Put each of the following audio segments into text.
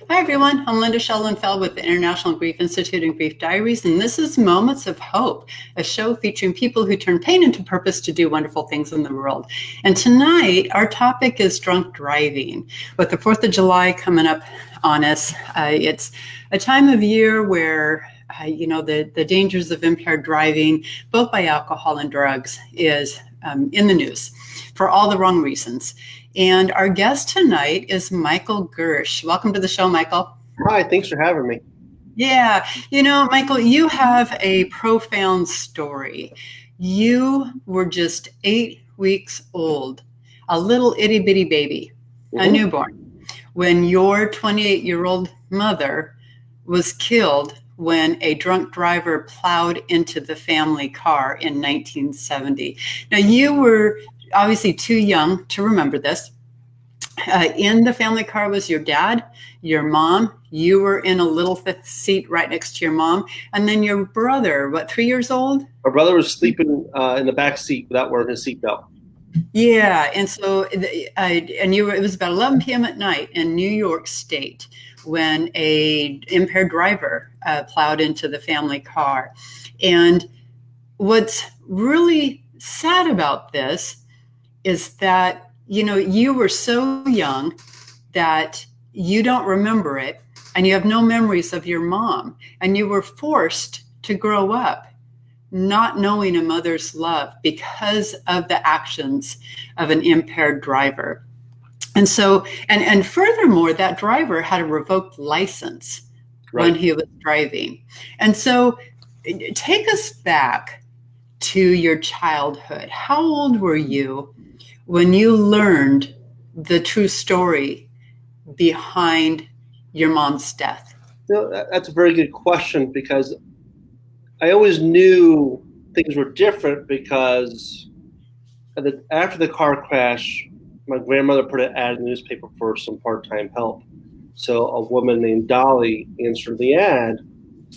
Hi, everyone. I'm Linda Schellenfeld with the International Grief Institute and Grief Diaries, and this is Moments of Hope, a show featuring people who turn pain into purpose to do wonderful things in the world. And tonight, our topic is drunk driving. With the 4th of July coming up on us, it's a time of year where the dangers of impaired driving, both by alcohol and drugs, is in the news for all the wrong reasons. And our guest tonight is Michael Gershe. Welcome to the show, Michael. Hi, thanks for having me. Yeah, Michael, you have a profound story. You were just 8 weeks old, a little itty bitty baby, a newborn, when your 28-year-old mother was killed when a drunk driver plowed into the family car in 1970. Now, you were obviously too young to remember this. In the family car was your dad, your mom. You were in a little fifth seat right next to your mom. And then your brother, what, 3 years old? My brother was sleeping in the back seat without wearing his seatbelt. Yeah. And so, it was about 11 p.m. at night in New York State when a impaired driver plowed into the family car. And what's really sad about this is that you were so young that you don't remember it, and you have no memories of your mom, and you were forced to grow up not knowing a mother's love because of the actions of an impaired driver. And so, and furthermore, that driver had a revoked license when he was driving. And so take us back to your childhood. How old were you when you learned the true story behind your mom's death? That's a very good question, because I always knew things were different, because after the car crash, my grandmother put an ad in the newspaper for some part-time help. So a woman named Dolly answered the ad,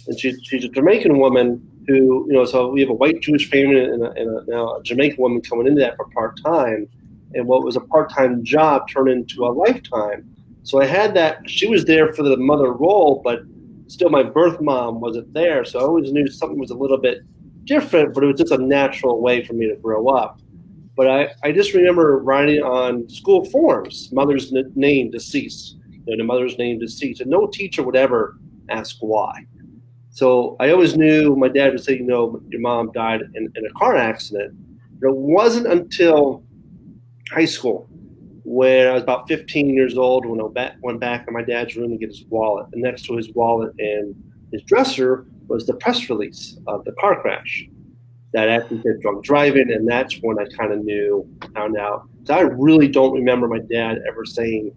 and she's a Jamaican woman who, so we have a white Jewish family and now a Jamaican woman coming into that for part-time. And what was a part-time job turned into a lifetime. So I had that. She was there for the mother role, but still my birth mom wasn't there. So I always knew something was a little bit different, but it was just a natural way for me to grow up. But I just remember writing on school forms, mother's name deceased, the mother's name deceased, and no teacher would ever ask why. So I always knew my dad would say, your mom died in a car accident. It wasn't until high school, when I was about 15 years old, when I went back in my dad's room to get his wallet. And next to his wallet and his dresser was the press release of the car crash that actually said drunk driving. And that's when I kind of found out. So I really don't remember my dad ever saying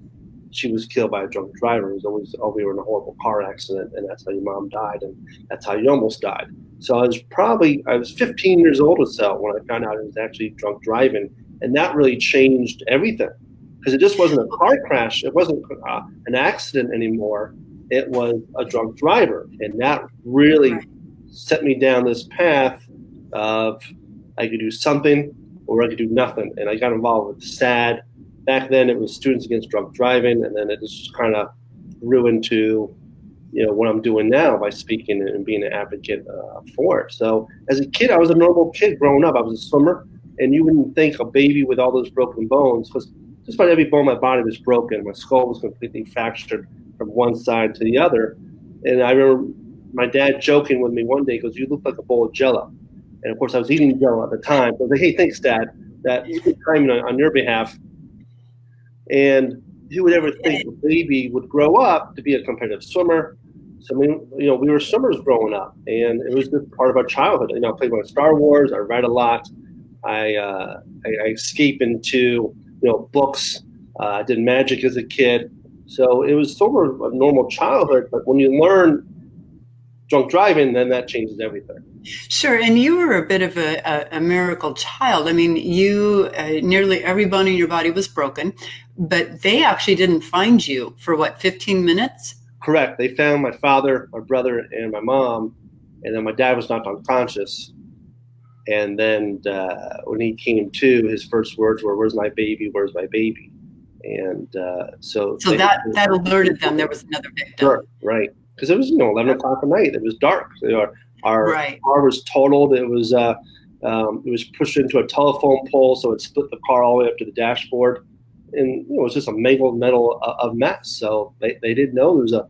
she was killed by a drunk driver. It was always, oh, we were in a horrible car accident, and that's how your mom died, and that's how you almost died. So I was 15 years old or so when I found out it was actually drunk driving. And that really changed everything, because it just wasn't a car crash. It wasn't an accident anymore. It was a drunk driver. And that really set me down this path of I could do something or I could do nothing. And I got involved with SAD. Back then it was Students Against Drunk Driving. And then it just kind of grew into what I'm doing now by speaking and being an advocate for it. So as a kid, I was a normal kid growing up. I was a swimmer. And you wouldn't think a baby with all those broken bones, because just about every bone in my body was broken. My skull was completely fractured from one side to the other. And I remember my dad joking with me one day, because you look like a bowl of Jell-O. And of course, I was eating Jell-O at the time. So I was like, hey, thanks, Dad. That was good timing on your behalf. And who would ever think a baby would grow up to be a competitive swimmer? So we were swimmers growing up, and it was just part of our childhood. I played with Star Wars. I read a lot. I escape into books. I did magic as a kid, so it was sort of a normal childhood. But when you learn drunk driving, then that changes everything. Sure, and you were a bit of a miracle child. I mean, you nearly every bone in your body was broken, but they actually didn't find you for 15 minutes? Correct. They found my father, my brother, and my mom, and then my dad was knocked unconscious. And then when he came to, his first words were, "Where's my baby? Where's my baby?" And so So that alerted them there was another victim. Sure, right. Because it was 11 o'clock at night. It was dark. Our Right. car was totaled. It was pushed into a telephone pole, so it split the car all the way up to the dashboard, and it was just a mangled metal of mess. So they didn't know there was a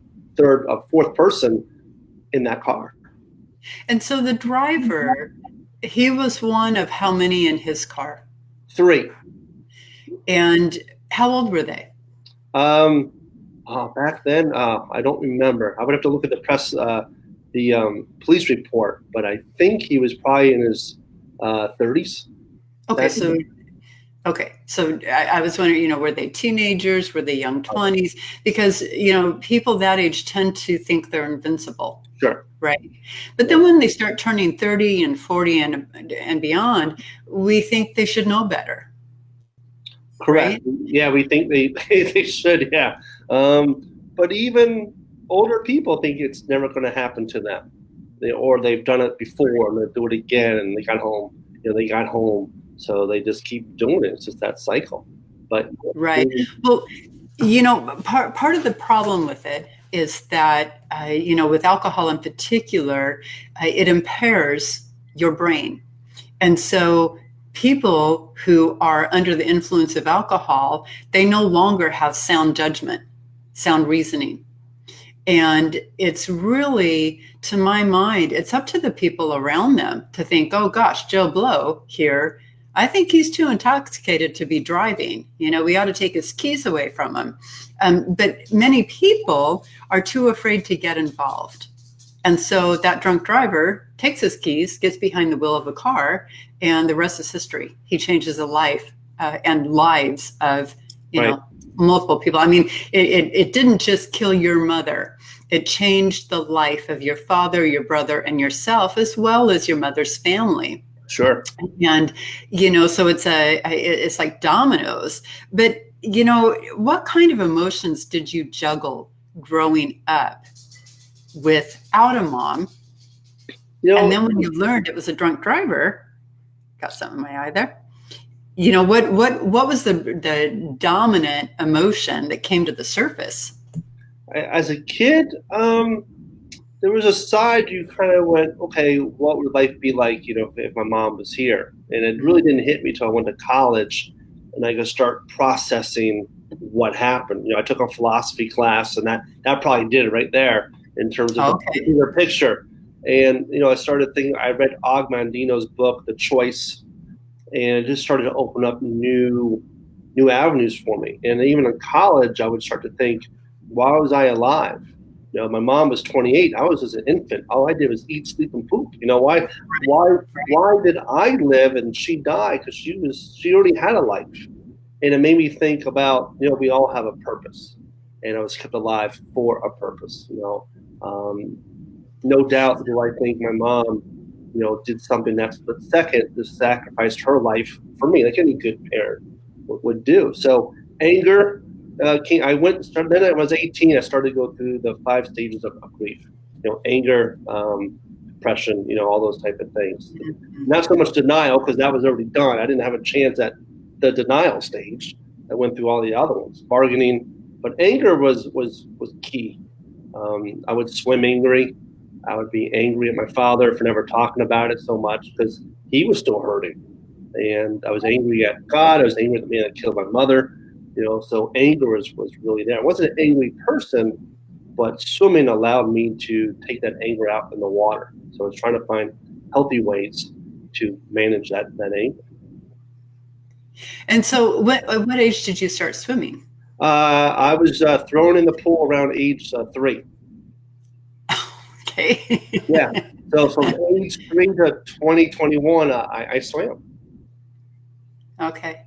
fourth person in that car. And so the driver, he was one of how many in his car? 3. And how old were they? Back then, I don't remember. I would have to look at the police report, but I think he was probably in his 30s. Okay, so I was wondering, were they teenagers? Were they young 20s? Because, people that age tend to think they're invincible. Sure. Right. But then when they start turning 30 and 40 and beyond, we think they should know better. Correct. Right? Yeah, we think they should. Yeah. But even older people think it's never going to happen to them. Or they've done it before and they do it again and they got home. They got home. So they just keep doing it. It's just that cycle. But right. Well, part of the problem with it is that, with alcohol in particular, it impairs your brain. And so people who are under the influence of alcohol, they no longer have sound judgment, sound reasoning. And it's really, to my mind, it's up to the people around them to think, oh gosh, Joe Blow here, I think he's too intoxicated to be driving. We ought to take his keys away from him. But many people are too afraid to get involved. And so that drunk driver takes his keys, gets behind the wheel of a car, and the rest is history. He changes a life and lives of, right. Multiple people. I mean, it didn't just kill your mother. It changed the life of your father, your brother, and yourself, as well as your mother's family. Sure. And, so it's like dominoes. But, what kind of emotions did you juggle growing up without a mom? And then when you learned it was a drunk driver, got something in my eye there. What was the dominant emotion that came to the surface? As a kid, there was a side you kind of went, okay, what would life be like, if my mom was here? And it really didn't hit me until I went to college and I could start processing what happened. I took a philosophy class and that probably did it right there in terms of the bigger picture. And, I started thinking, I read Og Mandino's book, The Choice, and it just started to open up new avenues for me. And even in college, I would start to think, why was I alive? My mom was 28. I was just an infant. All I did was eat, sleep, and poop. Why did I live and she die? Because she already had a life. And it made me think about, we all have a purpose. And I was kept alive for a purpose. No doubt do I think my mom, did something that split second, just sacrificed her life for me, like any good parent would do. So anger came. Then when I was 18, I started to go through the 5 stages of grief. Anger, depression, all those type of things. Not so much denial, because that was already done. I didn't have a chance at the denial stage. I went through all the other ones, bargaining, but anger was key. I would swim angry. I would be angry at my father for never talking about it so much because he was still hurting. And I was angry at God. I was angry at the man that killed my mother. So anger was really there. I wasn't an angry person, but swimming allowed me to take that anger out in the water. So I was trying to find healthy ways to manage that anger. And so what age did you start swimming? I was thrown in the pool around age 3. Okay. Yeah. So from age 3 to 2021, I swam. Okay.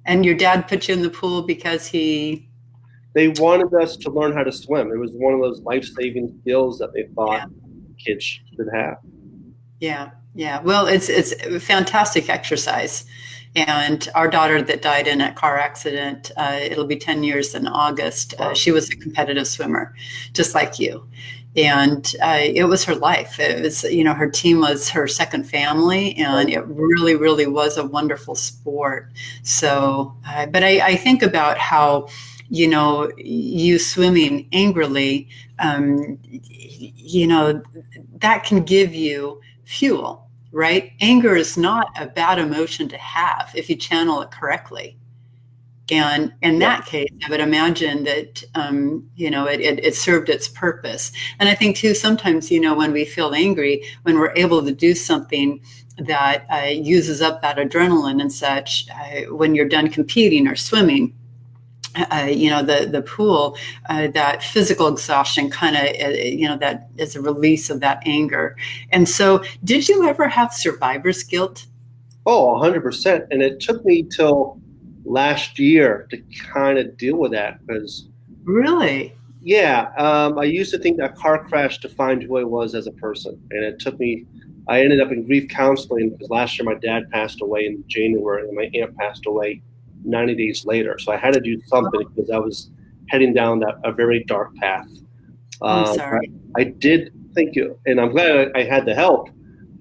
And your dad put you in the pool because they wanted us to learn how to swim. It was one of those life-saving skills that they thought kids should have. Yeah. Yeah. Well, it's a fantastic exercise. And our daughter that died in a car accident, it'll be 10 years in August. She was a competitive swimmer, just like you. And it was her life. It was, her team was her second family, and it really, really was a wonderful sport. So, but I think about how, you swimming angrily, that can give you fuel, right? Anger is not a bad emotion to have if you channel it correctly. And in Yeah. that case, I would imagine that, it served its purpose. And I think too, sometimes, when we feel angry, when we're able to do something that uses up that adrenaline and such, when you're done competing or swimming, the pool, that physical exhaustion kind of, that is a release of that anger. And so, did you ever have survivor's guilt? Oh, 100%. And it took me till last year to kind of deal with that because, Really? yeah, I used to think that car crash defined who I was as a person. And it took me, I ended up in grief counseling because last year my dad passed away in January and my aunt passed away 90 days later. So I had to do something because I was heading down a very dark path. I'm But sorry. I did thank you, and I'm glad I had the help.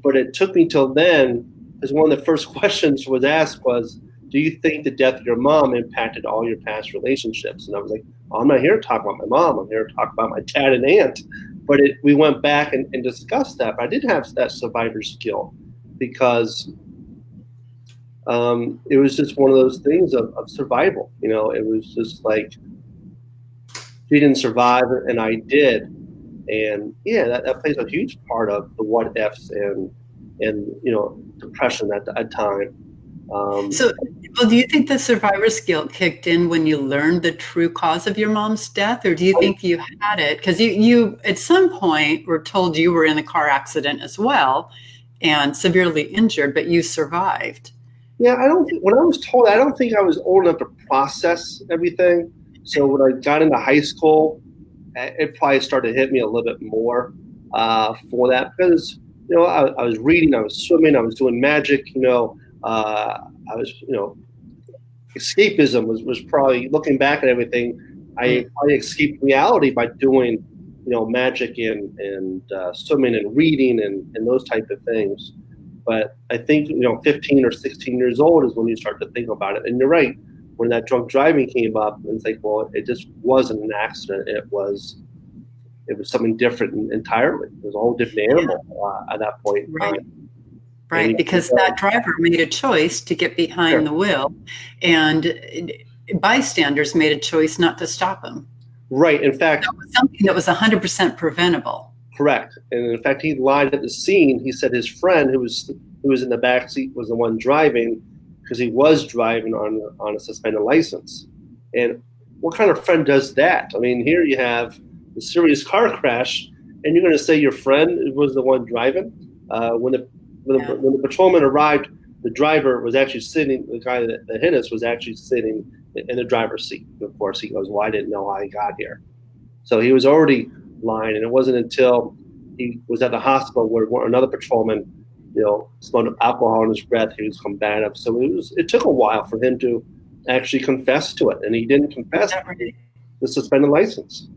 But it took me till then, because one of the first questions was asked was, "Do you think the death of your mom impacted all your past relationships?" And I was like, oh, "I'm not here to talk about my mom. I'm here to talk about my dad and aunt." But we went back and discussed that. But I did have that survivor's guilt because it was just one of those things of survival. It was just like she didn't survive and I did. And yeah, that plays a huge part of the what ifs and depression at that time. Um, So, well, do you think the survivor's guilt kicked in when you learned the true cause of your mom's death, or do you think you had it because you at some point were told you were in a car accident as well and severely injured, but you survived? yeah, I don't think when I was told, I don't think I was old enough to process everything. So when I got into high school, it probably started to hit me a little bit more for that because I was reading, I was swimming, I was doing magic. I was escapism was probably looking back at everything. I probably escaped reality by doing magic and swimming and reading and those type of things. But I think 15 or 16 years old is when you start to think about it. And you're right, when that drunk driving came up, it's like, well, it just wasn't an accident. It was something different entirely. It was a whole different animal at that point in Right. time. And Right, because that driver made a choice to get behind sure. the wheel, and bystanders made a choice not to stop him. Right. In fact, That was something that was 100% preventable. correct. And in fact, he lied at the scene. He said his friend who was in the back seat was the one driving because he was driving on a suspended license. And what kind of friend does that? I mean, here you have a serious car crash, and you're going to say your friend was the one driving. When the patrolman arrived, the driver was actually sitting. The guy that hit us was actually sitting in the driver's seat. Of course, he goes, "Well, I didn't know how he got here." So he was already lying, and it wasn't until he was at the hospital where another patrolman, smelled alcohol in his breath, he was combative. So it took a while for him to actually confess to it, and he didn't confess to Right? the suspended license.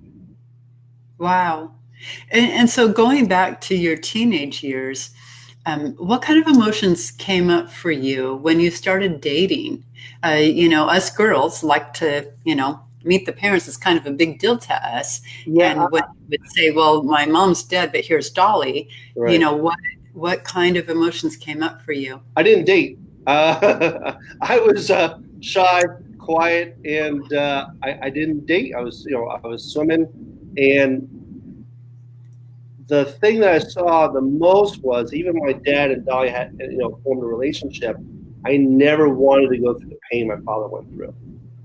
Wow. And so going back to your teenage years, what kind of emotions came up for you when you started dating? Us girls like to, meet the parents is kind of a big deal to us. Yeah, And when you would say, well, my mom's dead, but here's Dolly, right. What kind of emotions came up for you? I didn't date. I was shy, quiet, and I didn't date. I was swimming, and the thing that I saw the most was even my dad and Dolly had formed a relationship. I never wanted to go through the pain my father went through,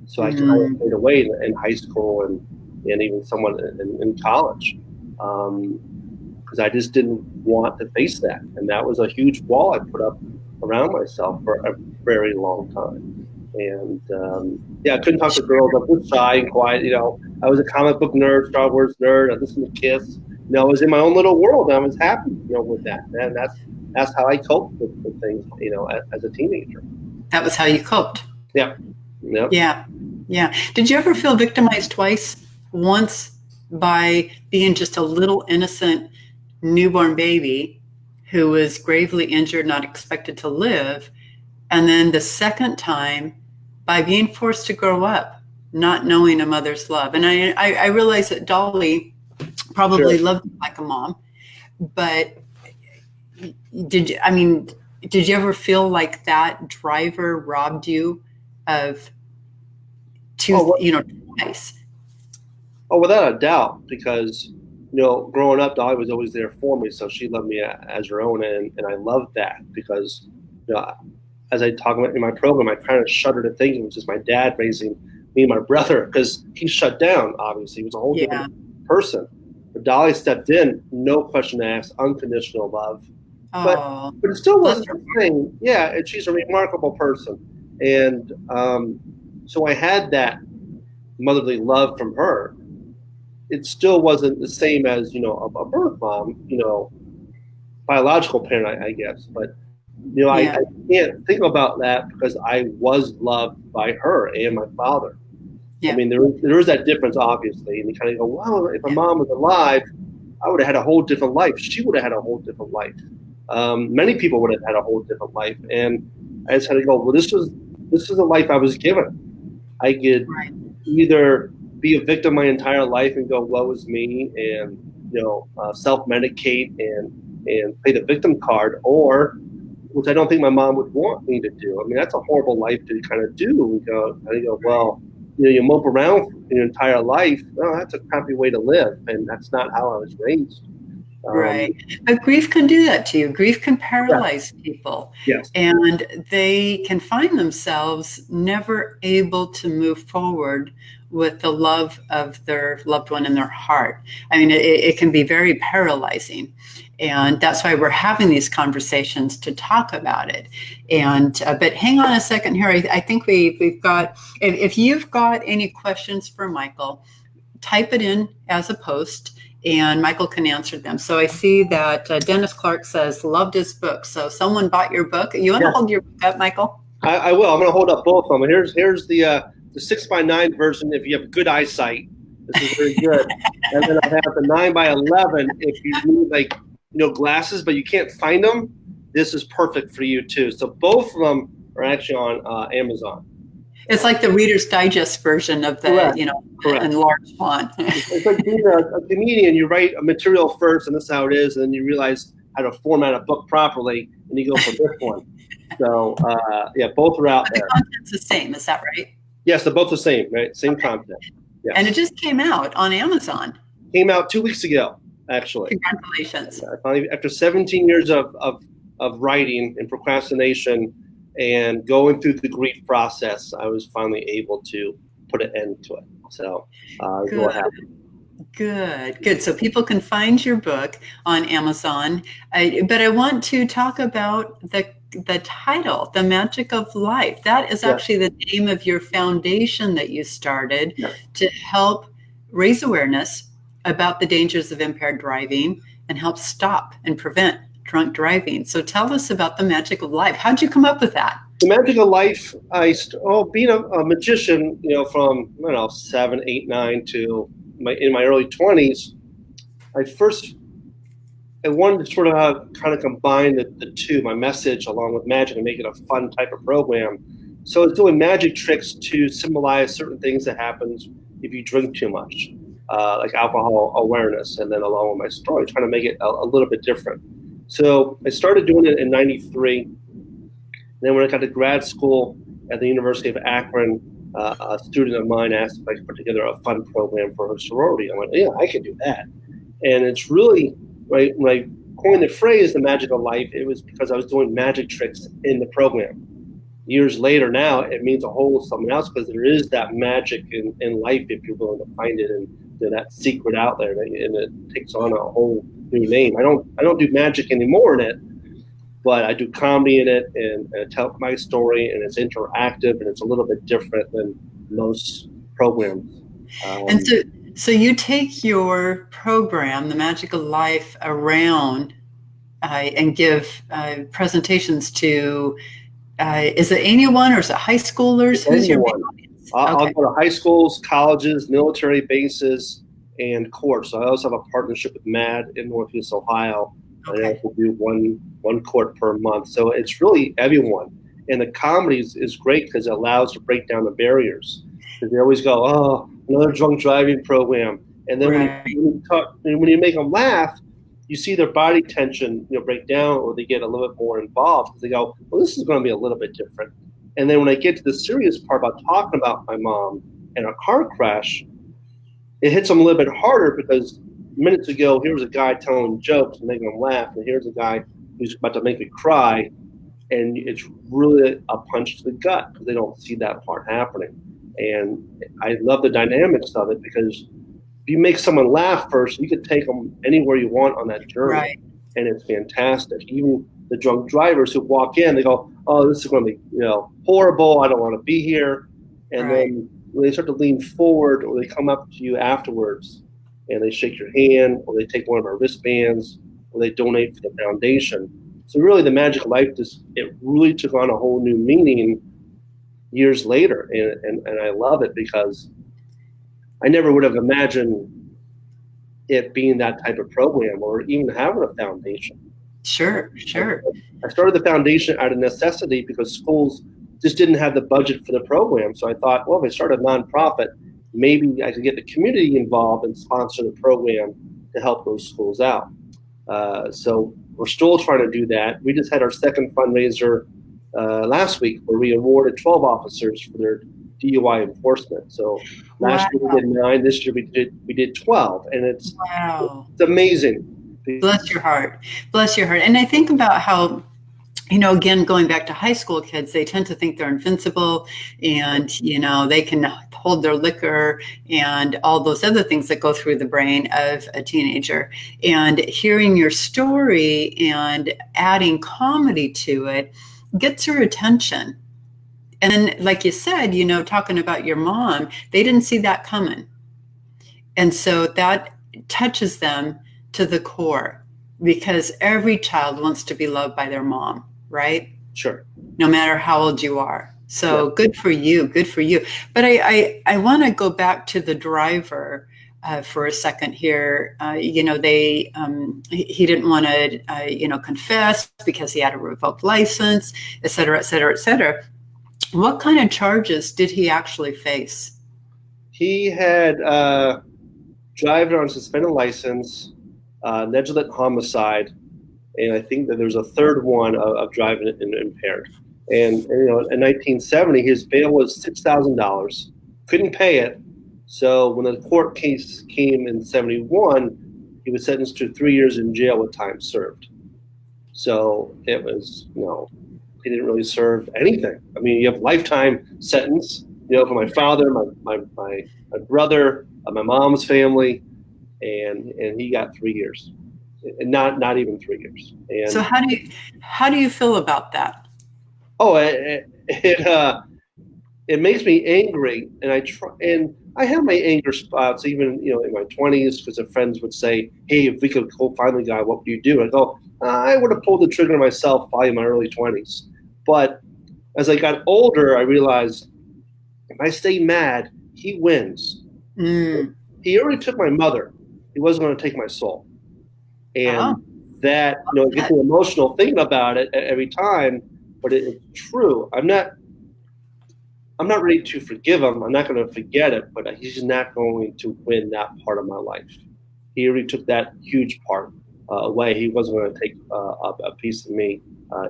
so I kind of Mm, stayed away in high school and even somewhat in college. Because I just didn't want to face that. And that was a huge wall I put up around myself for a very long time. And yeah, I couldn't talk to girls. I was shy and quiet. I was a comic book nerd, Star Wars nerd. I listened to Kiss. I was in my own little world. And I was happy, with that. And that's how I coped with things, as a teenager. that was how you coped. Yeah. Yep. Yeah. Yeah. Did you ever feel victimized twice? Once by being just a little innocent newborn baby who was gravely injured, not expected to live. And then the second time by being forced to grow up, not knowing a mother's love. And I realize that Dolly probably Sure. loved me like a mom, but did you ever feel like that driver robbed you of twice? Oh, without a doubt, because growing up, Dolly was always there for me, so she loved me as her own, and I loved that because, as I talk about in my program, I kind of shudder to think it was just my dad raising me and my brother because he shut down. Obviously, he was a whole different person. But Dolly stepped in, no question asked, unconditional love. Oh, But it still wasn't the thing. Yeah, and she's a remarkable person, and so I had that motherly love from her. It still wasn't the same as a birth mom, biological parent, I guess. But I can't think about that because I was loved by her and my father. Yeah. I mean, there is that difference, obviously, and you kind of go, well, if my mom was alive, I would have had a whole different life. She would have had a whole different life. Many people would have had a whole different life, and I just had to go, well, this is the life I was given. I could either be a victim my entire life and go, woe is me, and self-medicate and play the victim card, or which I don't think my mom would want me to do. I mean, that's a horrible life to kind of do. I go, well, you mope around your entire life. Well, that's a crappy way to live, and that's not how I was raised. Right. But grief can do that to you. Grief can paralyze people. Yes. And they can find themselves never able to move forward with the love of their loved one in their heart. I mean, it can be very paralyzing. And that's why we're having these conversations to talk about it. And but hang on a second here. I think we've got, if you've got any questions for Michael, type it in as a post and Michael can answer them. So I see that Dennis Clark says, loved his book. So someone bought your book. You want to hold your book up, Michael? I will. I'm going to hold up both of them. Here's the 6x9 version if you have good eyesight. This is very good. And then I have the 9x11 if you need glasses, but you can't find them. This is perfect for you too. So both of them are actually on Amazon. It's like the Reader's Digest version of the, Correct. in large font. It's like being a comedian. You write a material first, and this is how it is, and then you realize how to format a book properly, and you go for this one. So, both are out there. The content's the same, is that right? Yes, they're both the same, right? Same content. Yes. And it just came out on Amazon. Came out 2 weeks ago, actually. Congratulations. Finally, after 17 years of writing and procrastination and going through the grief process, I was finally able to put an end to it. So I was really happy. Good. So people can find your book on Amazon. But I want to talk about the title, The Magic of Life. That is actually the name of your foundation that you started to help raise awareness about the dangers of impaired driving and help stop and prevent drunk driving. So tell us about The Magic of Life. How'd you come up with that? The Magic of Life, being a magician, from 7, 8, 9 to in my early 20s, I wanted to sort of kind of combine the two, my message along with magic, and make it a fun type of program. So I was doing magic tricks to symbolize certain things that happens if you drink too much, like alcohol awareness, and then along with my story, trying to make it a little bit different. So I started doing it in '93. Then when I got to grad school at the University of Akron, a student of mine asked if I could put together a fun program for her sorority. I went, yeah, I could do that. And it's really, when I coined the phrase, The Magic of Life, it was because I was doing magic tricks in the program. Years later now, it means a whole something else because there is that magic in life if you're willing to find it, and that secret out there, and it takes on a whole new name. I don't do magic anymore in it, but I do comedy in it, and I tell my story, and it's interactive, and it's a little bit different than most programs. And so you take your program, The Magic of Life, around and give presentations to, is it anyone or is it high schoolers? Who's your I'll go to high schools, colleges, military bases, and court. So I also have a partnership with MAD in Northeast Ohio. And I Okay. also do one court per month. So it's really everyone. And the comedy is great because it allows to break down the barriers. Because they always go, oh, another drunk driving program. And then Right. when you make them laugh, you see their body tension, break down, or they get a little bit more involved because they go, well, this is going to be a little bit different. And then when I get to the serious part about talking about my mom and a car crash, it hits them a little bit harder because minutes ago, here was a guy telling jokes and making them laugh, and here's a guy who's about to make me cry, and it's really a punch to the gut because they don't see that part happening. And I love the dynamics of it because if you make someone laugh first, you can take them anywhere you want on that journey, Right. and it's fantastic. Even the drunk drivers who walk in, they go, "Oh, this is going to be horrible. I don't want to be here." And Right. then when they start to lean forward, or they come up to you afterwards, and they shake your hand, or they take one of our wristbands, or they donate for the foundation. So really, the Magic Life it really took on a whole new meaning years later, and I love it because I never would have imagined it being that type of program or even having a foundation. Sure. Sure. I started the foundation out of necessity because schools just didn't have the budget for the program. So I thought, well, if I start a nonprofit, maybe I could get the community involved and sponsor the program to help those schools out. So we're still trying to do that. We just had our second fundraiser last week where we awarded 12 officers for their DUI enforcement. So last Wow. year we did 9. This year we did 12, and it's Wow. amazing. Bless your heart. Bless your heart. And I think about how, again, going back to high school kids, they tend to think they're invincible and, they can hold their liquor and all those other things that go through the brain of a teenager. And hearing your story and adding comedy to it gets your attention. And then, like you said, talking about your mom, they didn't see that coming. And so that touches them to the core because every child wants to be loved by their mom, right? Sure. No matter how old you are. So Yeah. good for you. Good for you. But I want to go back to the driver for a second here. He didn't want to, confess because he had a revoked license, et cetera, et cetera, et cetera. What kind of charges did he actually face? He had driving on suspended license, negligent homicide, and I think that there's a third one of driving impaired. And in 1970, his bail was $6,000. Couldn't pay it, so when the court case came in '71, he was sentenced to 3 years in jail with time served. So it was he didn't really serve anything. I mean, you have lifetime sentence. For my father, my brother, my mom's family, and he got 3 years, and not even 3 years. And So how do you feel about that? oh, it makes me angry, and I have my anger spots even in my 20s because the friends would say, "Hey, if we could go find the guy, what would you do?" I go, I would have pulled the trigger myself probably in my early 20s, but as I got older, I realized if I stay mad, he wins. Mm. He already took my mother. He wasn't going to take my soul. And that, it gets me emotional thinking about it every time, but it's true. I'm not ready to forgive him. I'm not going to forget it, but he's not going to win that part of my life. He already took that huge part away. He wasn't going to take a piece of me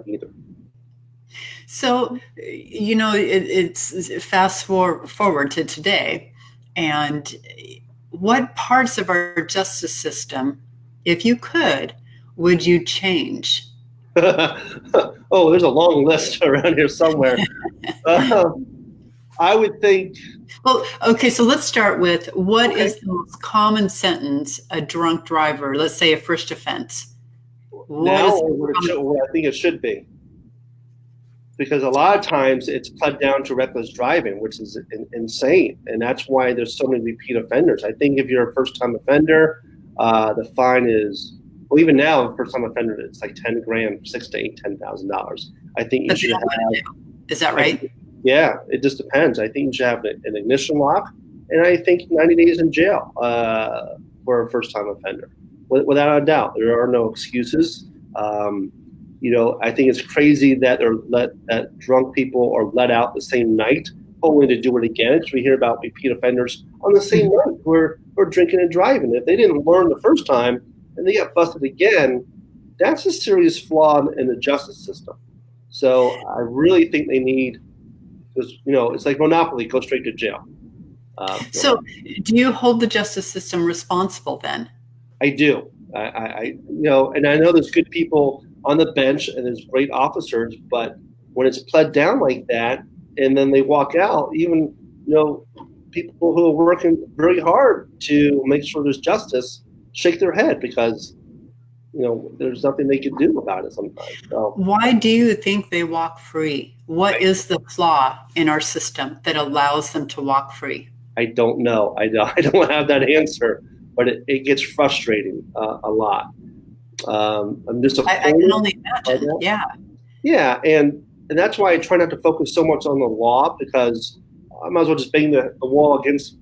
either. So, it's fast forward to today. And what parts of our justice system, if you could, would you change? Oh, there's a long list around here somewhere. I would think. Well, okay, so let's start with what is the most common sentence a drunk driver, let's say a first offense? Now, what I think it should be. Because a lot of times it's pled down to reckless driving, which is insane. And that's why there's so many repeat offenders. I think if you're a first-time offender, the fine is, well, even now, a first-time offender, it's like 10 grand, $6,000 to $10,000. I think you should have. Is that right? Yeah, it just depends. I think you should have an ignition lock and I think 90 days in jail for a first-time offender, without a doubt. There are no excuses. Um, I think it's crazy that that drunk people are let out the same night, only to do it again. Because we hear about repeat offenders on the same night who are drinking and driving. If they didn't learn the first time and they get busted again, that's a serious flaw in the justice system. So I really think they need, because it's like Monopoly, go straight to jail. So, do you hold the justice system responsible then? I do. And I know there's good people on the bench and there's great officers, but when it's pled down like that, and then they walk out, even people who are working very hard to make sure there's justice shake their head because there's nothing they can do about it sometimes. So, why do you think they walk free? What is the flaw in our system that allows them to walk free? I don't know. I don't have that answer, but it gets frustrating a lot. I'm disappointed. I can only imagine. Yeah. Yeah, and that's why I try not to focus so much on the law, because I might as well just bang the wall against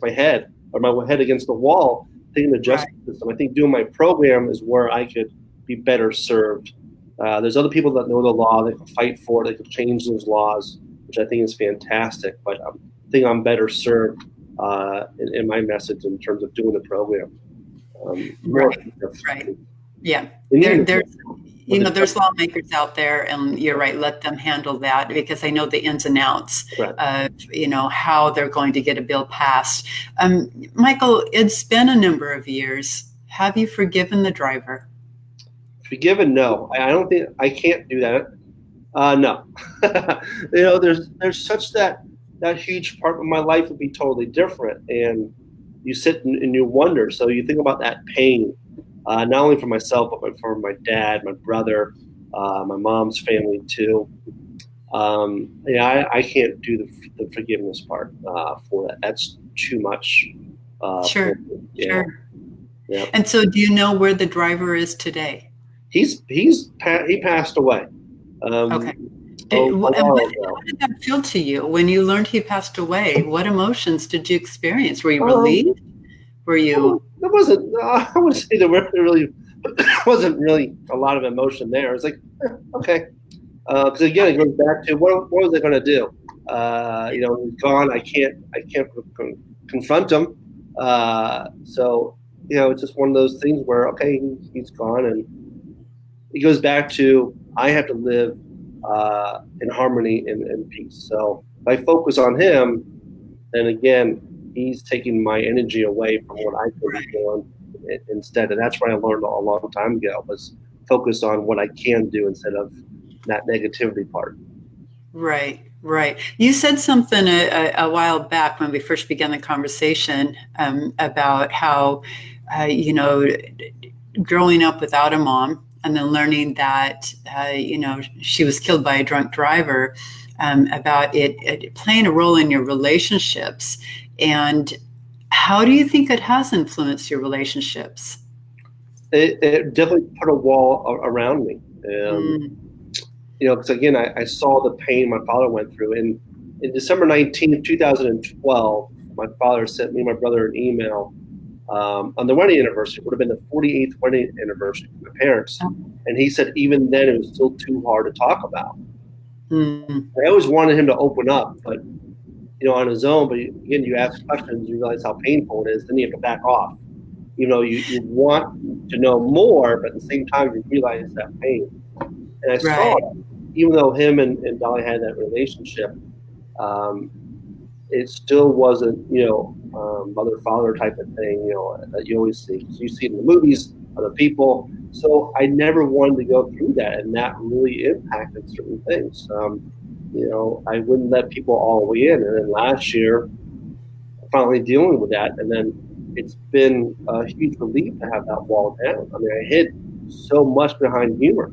my head, or my head against the wall, thinking the justice system. I think doing my program is where I could be better served. There's other people that know the law, they can fight for it, they can change those laws, which I think is fantastic. But I think I'm better served in my message in terms of doing the program. Right. Yeah. There's lawmakers out there, and you're right, let them handle that, because I know the ins and outs of, how they're going to get a bill passed. Michael, it's been a number of years. Have you forgiven the driver? Forgiven? No, I don't think I can't do that. No, there's such that huge part of my life would be totally different, and you sit and you wonder. So you think about that pain, not only for myself, but for my dad, my brother, my mom's family too. I can't do the forgiveness part for that. That's too much. Sure. Yeah. And so, do you know where the driver is today? He passed away. Okay. How did that feel to you when you learned he passed away? What emotions did you experience? Were you relieved? Were you? There wasn't. I would say there wasn't really a lot of emotion there. It was like, okay, because again, it goes back to what was I going to do? He's gone. I can't confront him. So it's just one of those things where okay, he's gone, and it goes back to I have to live in harmony and peace. So if I focus on him, then again, he's taking my energy away from what I could be doing instead. And that's what I learned a long time ago, was focus on what I can do instead of that negativity part. Right. You said something a while back when we first began the conversation about how, growing up without a mom, and then learning that, she was killed by a drunk driver, about it playing a role in your relationships. And how do you think it has influenced your relationships? It definitely put a wall around me. Because again, I saw the pain my father went through. And in December 19th, 2012, my father sent me and my brother an email on the wedding anniversary. It would have been the 48th wedding anniversary for my parents. And he said even then it was still too hard to talk about. I always wanted him to open up, but on his own. But again, you ask questions, you realize how painful it is. Then you have to back off. You want to know more, but at the same time, you realize that pain. And I saw it, even though him and Dolly had that relationship, it still wasn't, mother-father type of thing, that you always see. You see it in the movies, other people. So I never wanted to go through that, and that really impacted certain things. I wouldn't let people all the way in. And then last year, finally dealing with that, and then it's been a huge relief to have that wall down. I mean, I hid so much behind humor.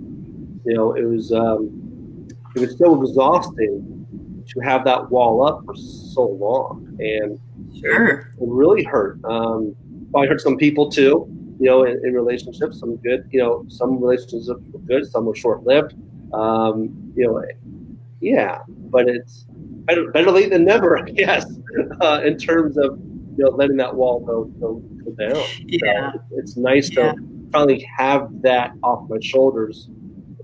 It was so exhausting to have that wall up for so long, and it really hurt. I hurt some people too. In relationships, some good. Some relationships were good, some were short-lived. Yeah, but better late than never, yes. In terms of letting that wall go down. So Yeah, it's nice yeah. to finally have that off my shoulders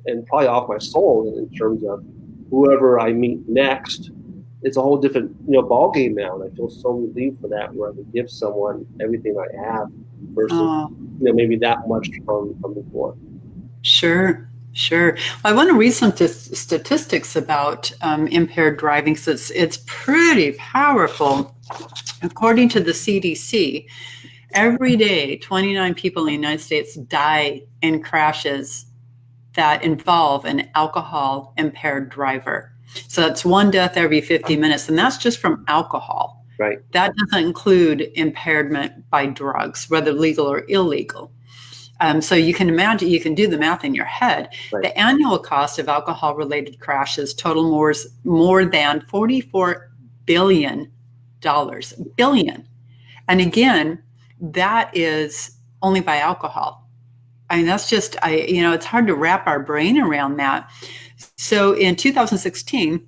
and probably off my soul in terms of whoever I meet next. It's a whole different ball game now, and I feel so relieved for that, where I can give someone everything I have versus Oh, maybe that much from before. sure, sure. Well, I want to read some statistics about impaired driving, because it's pretty powerful. According to the CDC, every day, 29 people in the United States die in crashes that involve an alcohol impaired driver. So that's one death every 50 minutes, and that's just from alcohol. Right. That doesn't include impairment by drugs, whether legal or illegal. So you can imagine, you can do the math in your head. Right. The annual cost of alcohol-related crashes total more than $44 billion. And again, that is only by alcohol. I mean, that's just, it's hard to wrap our brain around that. So in 2016,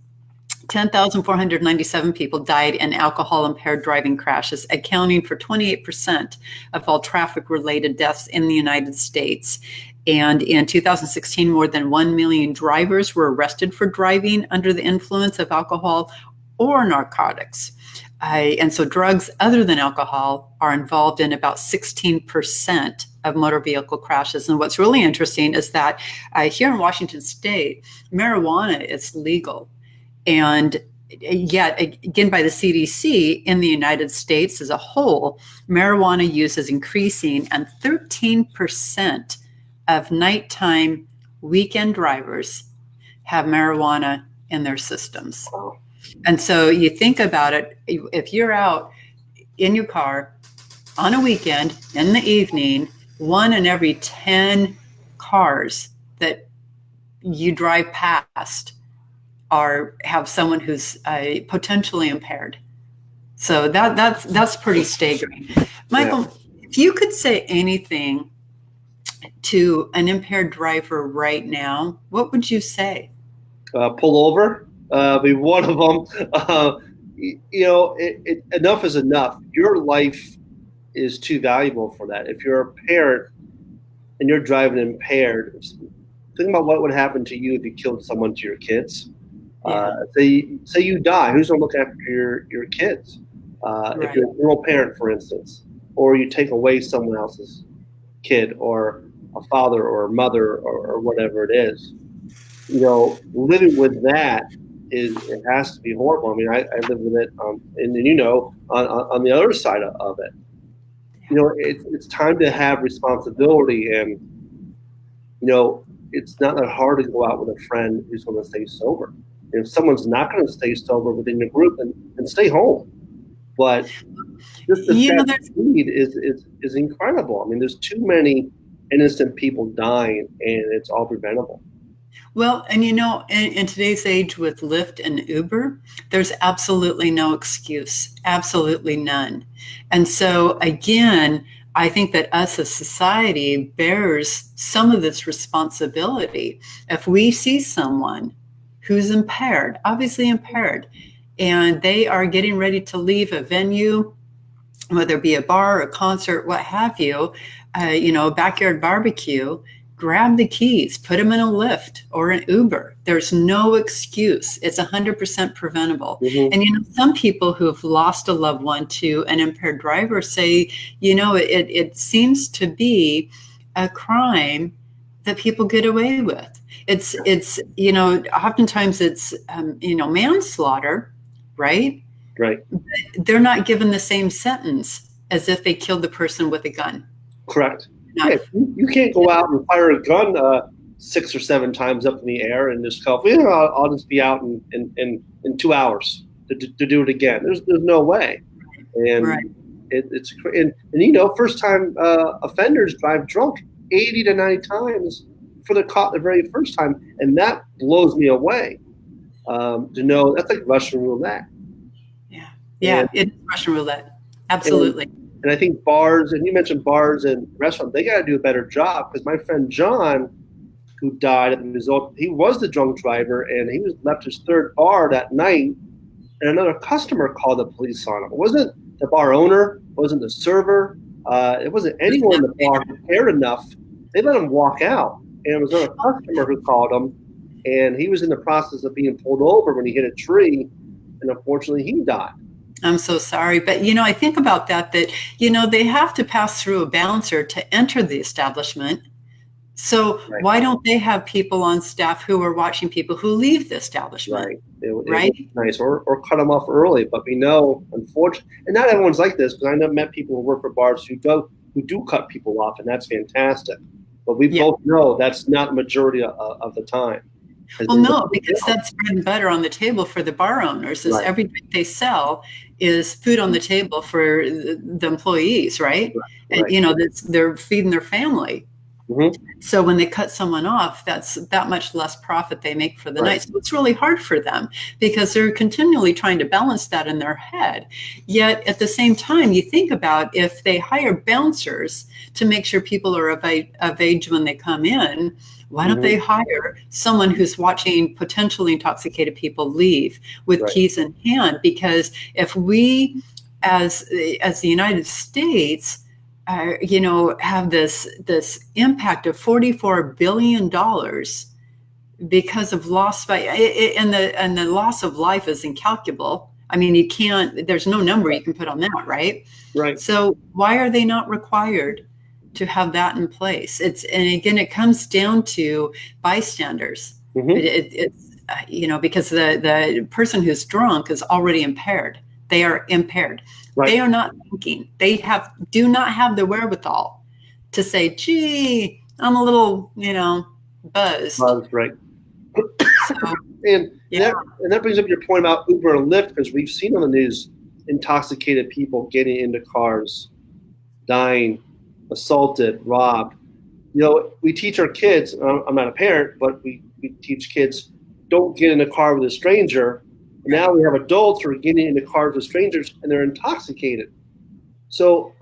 10,497 people died in alcohol impaired driving crashes, accounting for 28% of all traffic related deaths in the United States. And in 2016, more than 1 million drivers were arrested for driving under the influence of alcohol or narcotics. And so drugs other than alcohol are involved in about 16% of motor vehicle crashes. And what's really interesting is that here in Washington State, marijuana is legal. And yet, again, by the CDC, in the United States as a whole, marijuana use is increasing, and 13% of nighttime weekend drivers have marijuana in their systems. Wow. And so you think about it, if you're out in your car on a weekend in the evening, 1 in every 10 cars that you drive past have someone who's potentially impaired. So that's pretty staggering. Michael, if you could say anything to an impaired driver right now, what would you say? Pull over, be one of them. Enough is enough. Your life is too valuable for that. If you're a parent and you're driving impaired, think about what would happen to you if you killed someone to your kids. Yeah. Say you die, who's going to look after your kids? Right. If you're a single parent, for instance, or you take away someone else's kid, or a father or a mother, or whatever it is, living with that it has to be horrible. I mean, I live with it, and on the other side of it, it's time to have responsibility, and it's not that hard to go out with a friend who's going to stay sober. If someone's not going to stay sober within your group, then stay home. But just the speed is incredible. I mean, there's too many innocent people dying, and it's all preventable. Well, and in today's age with Lyft and Uber, there's absolutely no excuse, absolutely none. And so again, I think that us as society bears some of this responsibility. If we see someone who's impaired, obviously impaired, and they are getting ready to leave a venue, whether it be a bar, a concert, what have you, a backyard barbecue, grab the keys, put them in a Lyft or an Uber. There's no excuse. It's 100% preventable. Mm-hmm. And, some people who've lost a loved one to an impaired driver say, it seems to be a crime that people get away with. It's oftentimes it's, manslaughter, right? Right. But they're not given the same sentence as if they killed the person with a gun. Correct. Yeah, you can't go out and fire a gun 6 or 7 times up in the air and just go, I'll just be out in 2 hours to do it again. There's no way. And right. it's first time offenders drive drunk 80 to 90 times for the caught the very first time, and that blows me away. To know that's like Russian roulette. Yeah, it's Russian roulette. Absolutely. And I think bars, and you mentioned bars and restaurants, they got to do a better job, because my friend John, who died as a result, he was the drunk driver, and he was left his third bar that night, and another customer called the police on them. It wasn't the bar owner, it wasn't the server, it wasn't anyone in the bar who cared enough. They let him walk out, and it was another customer who called him, and he was in the process of being pulled over when he hit a tree, and unfortunately he died. I'm so sorry. But, I think about that, they have to pass through a bouncer to enter the establishment. So Right. why don't they have people on staff who are watching people who leave the establishment? Right. It Right? nice, or cut them off early. But we know, unfortunately, and not everyone's like this, because I know met people who work for bars who do cut people off, and that's fantastic. But we both know that's not the majority of the time. Well, no, because that's bread and butter on the table for the bar owners. Is Right. every drink they sell is food on the table for the employees, right? Right. And they're feeding their family. Mm-hmm. So when they cut someone off, that's that much less profit they make for the night. So it's really hard for them because they're continually trying to balance that in their head. Yet at the same time, you think about if they hire bouncers to make sure people are of age when they come in, why don't they hire someone who's watching potentially intoxicated people leave with keys in hand? Because if we, as the United States, have this impact of $44 billion because of loss and the loss of life is incalculable. I mean, there's no number you can put on that, right? Right. So why are they not required to have that in place? And again, it comes down to bystanders. It's because the person who's drunk is already impaired. They are impaired. Right. They are not thinking. They do not have the wherewithal to say, "Gee, I'm a little, buzzed." Right. And that brings up your point about Uber and Lyft, because we've seen on the news intoxicated people getting into cars, dying, assaulted, robbed. We teach our kids. I'm not a parent, but we teach kids, don't get in a car with a stranger. Now we have adults who are getting into cars with strangers and they're intoxicated. So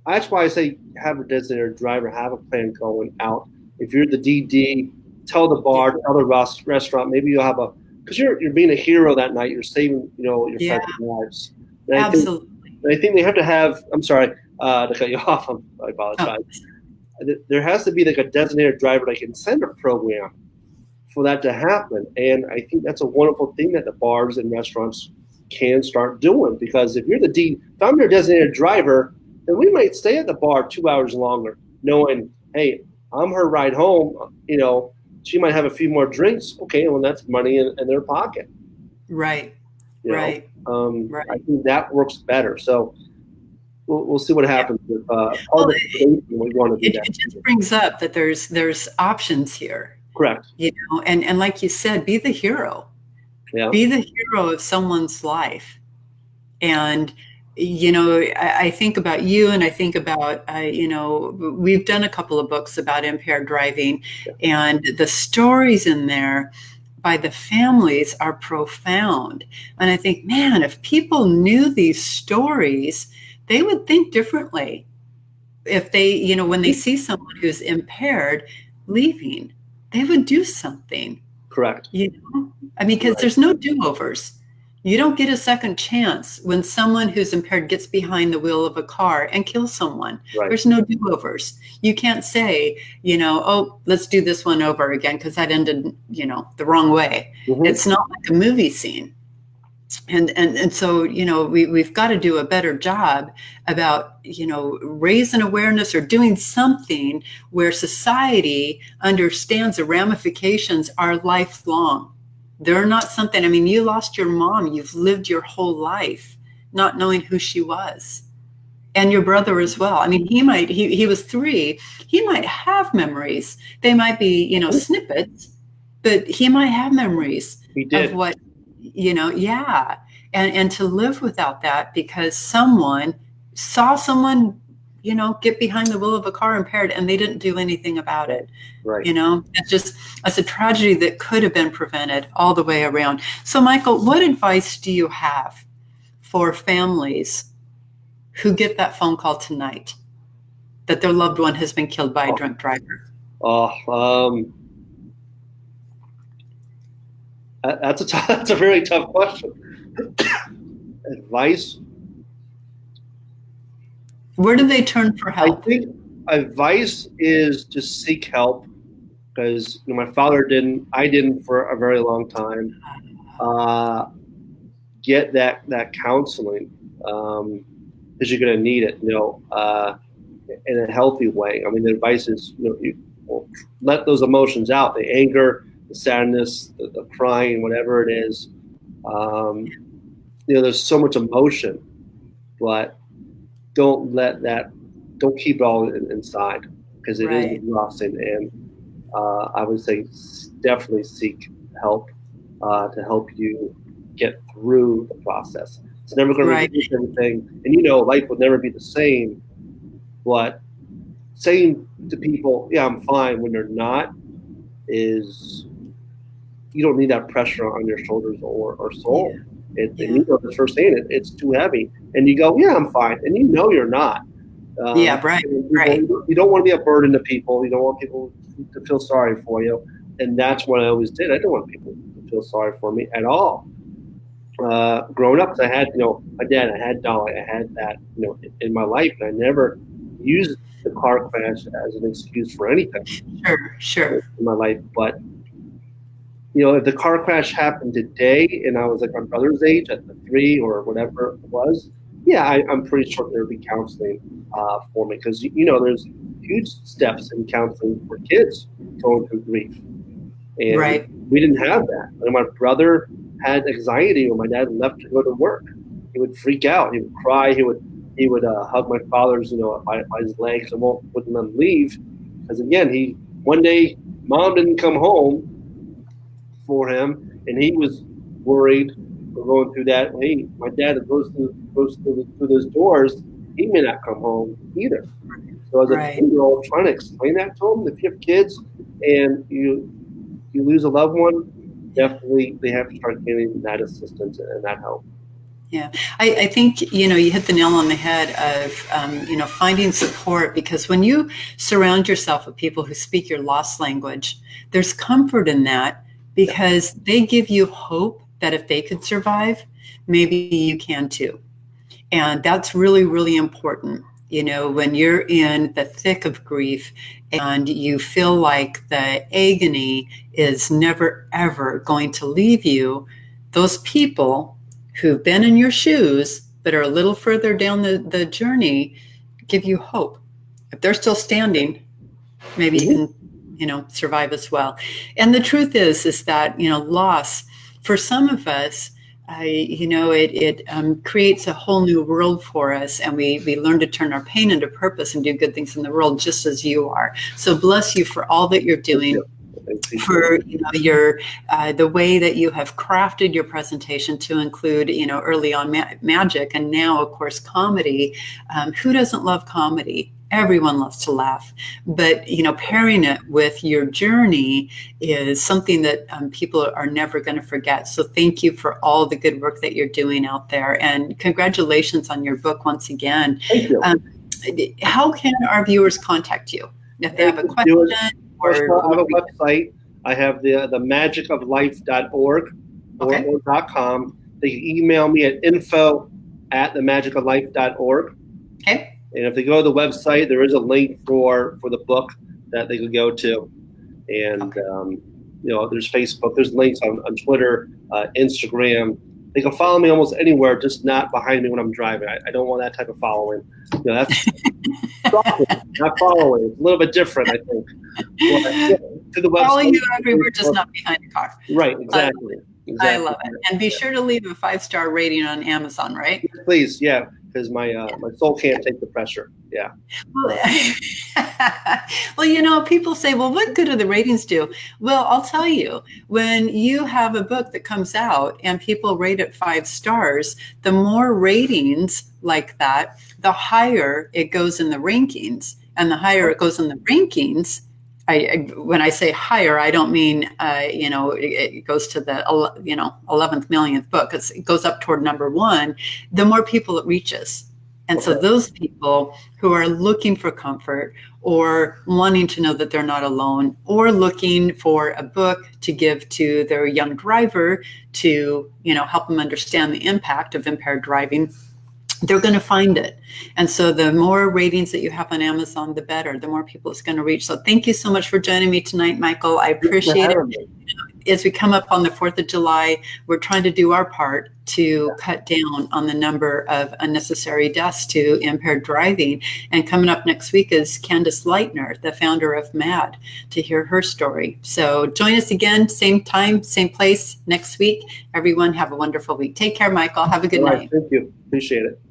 that's why I say have a designated driver, have a plan going out. If you're the DD, tell the bar, tell the restaurant, maybe you'll have because you're being a hero that night. You're saving, your friends' lives. And absolutely. I think they have to have, I'm sorry to cut you off. I apologize. Oh. There has to be like a designated driver, like incentive program for that to happen. And I think that's a wonderful thing that the bars and restaurants can start doing, because if I'm your designated driver, then we might stay at the bar 2 hours longer, knowing, hey, I'm her ride home. She might have a few more drinks. Okay, well, that's money in their pocket. Right. Right. I think that works better. So we'll see what happens with it just brings up that there's options here. Correct. And like you said, be the hero. Yeah. Be the hero of someone's life. And, I think about you, and I think about, we've done a couple of books about impaired driving, and the stories in there by the families are profound. And I think, man, if people knew these stories, they would think differently. If they, when they see someone who's impaired leaving, they would do something. Correct. Because there's no do-overs. You don't get a second chance when someone who's impaired gets behind the wheel of a car and kills someone. Right. There's no do-overs. You can't say, oh, let's do this one over again because that ended, the wrong way. It's not like a movie scene. And so, we've got to do a better job about, raising awareness or doing something where society understands the ramifications are lifelong. They're not something, you lost your mom, you've lived your whole life not knowing who she was. And your brother as well. He was 3, he might have memories. They might be, snippets, but he might have memories of what, and to live without that because someone saw someone, get behind the wheel of a car impaired and they didn't do anything about it. Right. It's a tragedy that could have been prevented all the way around. So Michael, what advice do you have for families who get that phone call tonight that their loved one has been killed by a drunk driver? That's a very tough question. Advice. Where do they turn for I help? think advice is to seek help because my father didn't, I didn't for a very long time. Uh, get that counseling because you're going to need it, in a healthy way. I mean, the advice is, well, let those emotions out, the anger, the sadness, the crying, whatever it is. Um, there's so much emotion, but don't let that, don't keep it all inside because it is Right, exhausting. And I would say definitely seek help to help you get through the process. It's never going to right. replace everything, and life will never be the same. But saying to people, "Yeah, I'm fine," when they're not, is you don't need that pressure on your shoulders or Yeah, soul. And yeah, this firsthand, it's too heavy, and you go, "Yeah, I'm fine," and you're not. yeah. Right, People, right. you don't want to be a burden to people. You don't want people to feel sorry for you, and that's what I always did. I didn't want people to feel sorry for me at all. Growing up, because I had, my dad, I had Dolly, I had that, in my life, and I never used the car crash as an excuse for anything Sure, sure. in my life. But if the car crash happened today and I was like my brother's age at the 3 or whatever it was, yeah, I'm pretty sure there would be counseling for me because there's huge steps in counseling for kids going through grief, and Right, we didn't have that. And my brother had anxiety when my dad left to go to work. He would freak out. He would cry. He would hug my father's by his legs and wouldn't let him leave because again he one day mom didn't come home for him, and he was worried for going through that. Hey, my dad goes through those doors. He may not come home either. So as a right. 10-year-old, trying to explain that to him, if you have kids and you lose a loved one, Yeah. definitely they have to start getting that assistance and that help. Yeah, I think you hit the nail on the head of finding support, because when you surround yourself with people who speak your lost language, there's comfort in that because they give you hope that if they could survive, maybe you can too. And that's really, really important. When you're in the thick of grief and you feel like the agony is never, ever going to leave you, those people who've been in your shoes but are a little further down the journey give you hope. If they're still standing, maybe you Mm-hmm. can, survive as well. And the truth is that, loss for some of us, it creates a whole new world for us, and we learn to turn our pain into purpose and do good things in the world, just as you are. So bless you for all that you're Thank you. doing, I appreciate it. for your the way that you have crafted your presentation to include early on magic, and now of course comedy. Who doesn't love comedy? Everyone loves to laugh, but pairing it with your journey is something that people are never going to forget. So thank you for all the good work that you're doing out there, and congratulations on your book once again. Thank you. um, how can our viewers contact you if they They have a can do it. question First of or all, I have a website. I have the magicoflife.org okay. or .com. They can email me at info@themagicoflife.org. Okay. And if they go to the website, there is a link for the book that they could go to. And, Okay. there's Facebook, there's links on Twitter, Instagram. They can follow me almost anywhere, just not behind me when I'm driving. I don't want that type of following. That's stalking, not following. It's a little bit different, I think. But, to the Following website, you everywhere, just not behind the car. right? I, Exactly, I exactly. love it. And be sure to leave a 5-star rating on Amazon, right? Please, yeah, because my soul can't take the pressure. Yeah. Well, well, people say, well, what good do the ratings do? Well, I'll tell you, when you have a book that comes out and people rate it 5 stars, the more ratings like that, the higher it goes in the rankings. And the higher it goes in the rankings, when I say higher, I don't mean, it goes to the, 11th millionth book. It goes up toward number one, the more people it reaches. And so those people who are looking for comfort or wanting to know that they're not alone or looking for a book to give to their young driver to, help them understand the impact of impaired driving, they're going to find it. And so the more ratings that you have on Amazon, the better, the more people it's going to reach. So thank you so much for joining me tonight, Michael. I appreciate it. As we come up on the 4th of July, we're trying to do our part to cut down on the number of unnecessary deaths to impaired driving. And coming up next week is Candace Leitner, the founder of MAD, to hear her story. So join us again, same time, same place next week. Everyone have a wonderful week. Take care, Michael. Have a good night. Thank you. Appreciate it.